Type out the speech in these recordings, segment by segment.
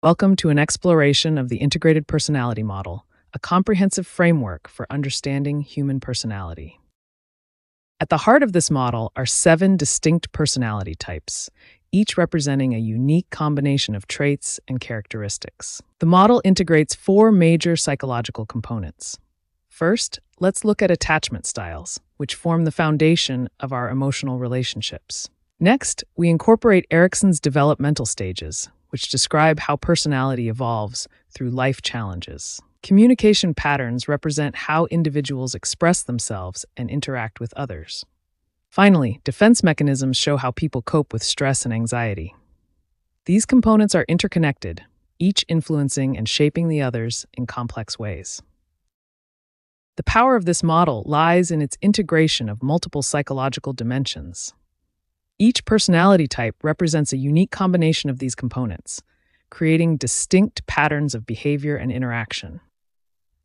Welcome to an exploration of the integrated personality model, a comprehensive framework for understanding human personality. At the heart of this model are 7 distinct personality types, each representing a unique combination of traits and characteristics. The model integrates 4 major psychological components. First, let's look at attachment styles, which form the foundation of our emotional relationships. Next, we incorporate Erikson's developmental stages, which describe how personality evolves through life challenges. Communication patterns represent how individuals express themselves and interact with others. Finally, defense mechanisms show how people cope with stress and anxiety. These components are interconnected, each influencing and shaping the others in complex ways. The power of this model lies in its integration of multiple psychological dimensions. Each personality type represents a unique combination of these components, creating distinct patterns of behavior and interaction.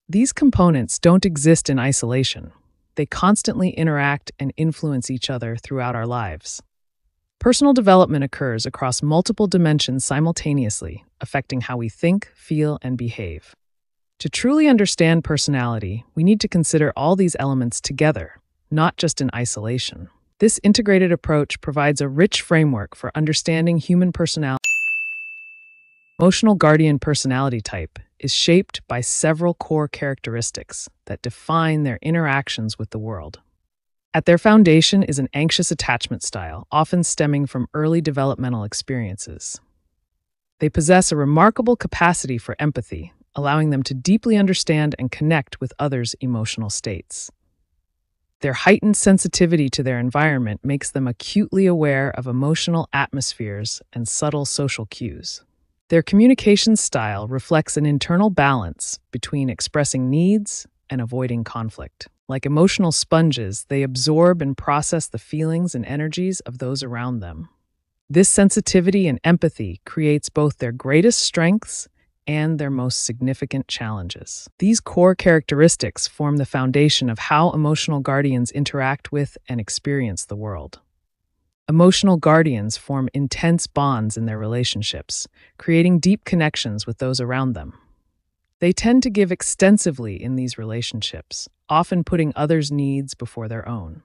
These components don't exist in isolation. They constantly interact and influence each other throughout our lives. Personal development occurs across multiple dimensions simultaneously, affecting how we think, feel, and behave. To truly understand personality, we need to consider all these elements together, not just in isolation. This integrated approach provides a rich framework for understanding human personality. Emotional guardian personality type is shaped by several core characteristics that define their interactions with the world. At their foundation is an anxious attachment style, often stemming from early developmental experiences. They possess a remarkable capacity for empathy, allowing them to deeply understand and connect with others' emotional states. Their heightened sensitivity to their environment makes them acutely aware of emotional atmospheres and subtle social cues. Their communication style reflects an internal balance between expressing needs and avoiding conflict. Like emotional sponges, they absorb and process the feelings and energies of those around them. This sensitivity and empathy creates both their greatest strengths and their most significant challenges. These core characteristics form the foundation of how emotional guardians interact with and experience the world. Emotional guardians form intense bonds in their relationships, creating deep connections with those around them. They tend to give extensively in these relationships, often putting others' needs before their own.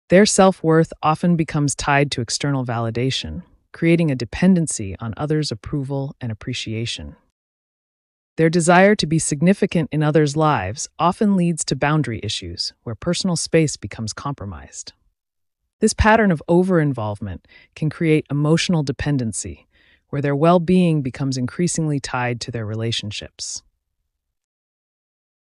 Their self-worth often becomes tied to external validation, creating a dependency on others' approval and appreciation. Their desire to be significant in others' lives often leads to boundary issues, where personal space becomes compromised. This pattern of over-involvement can create emotional dependency, where their well-being becomes increasingly tied to their relationships.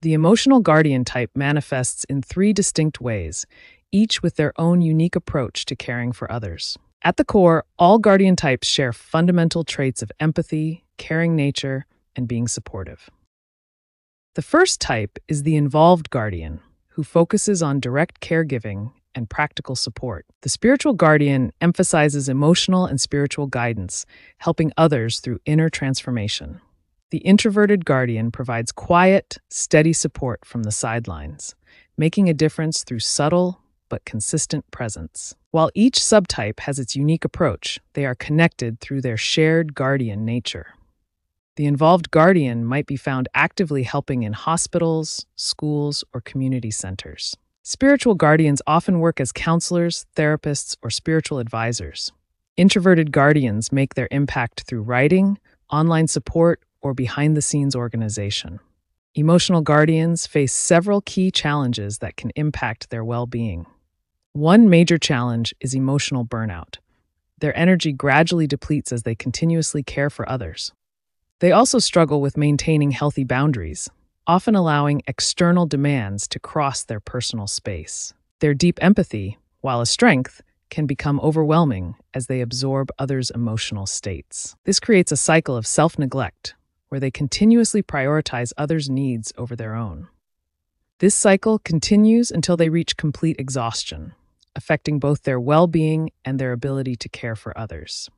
The emotional guardian type manifests in 3 distinct ways, each with their own unique approach to caring for others. At the core, all guardian types share fundamental traits of empathy, caring nature, and being supportive. The first type is the involved guardian, who focuses on direct caregiving and practical support. The spiritual guardian emphasizes emotional and spiritual guidance, helping others through inner transformation. The introverted guardian provides quiet, steady support from the sidelines, making a difference through subtle but consistent presence. While each subtype has its unique approach, they are connected through their shared guardian nature. The involved guardian might be found actively helping in hospitals, schools, or community centers. Spiritual guardians often work as counselors, therapists, or spiritual advisors. Introverted guardians make their impact through writing, online support, or behind-the-scenes organization. Emotional guardians face several key challenges that can impact their well-being. One major challenge is emotional burnout. Their energy gradually depletes as they continuously care for others. They also struggle with maintaining healthy boundaries, often allowing external demands to cross their personal space. Their deep empathy, while a strength, can become overwhelming as they absorb others' emotional states. This creates a cycle of self-neglect, where they continuously prioritize others' needs over their own. This cycle continues until they reach complete exhaustion, affecting both their well-being and their ability to care for others.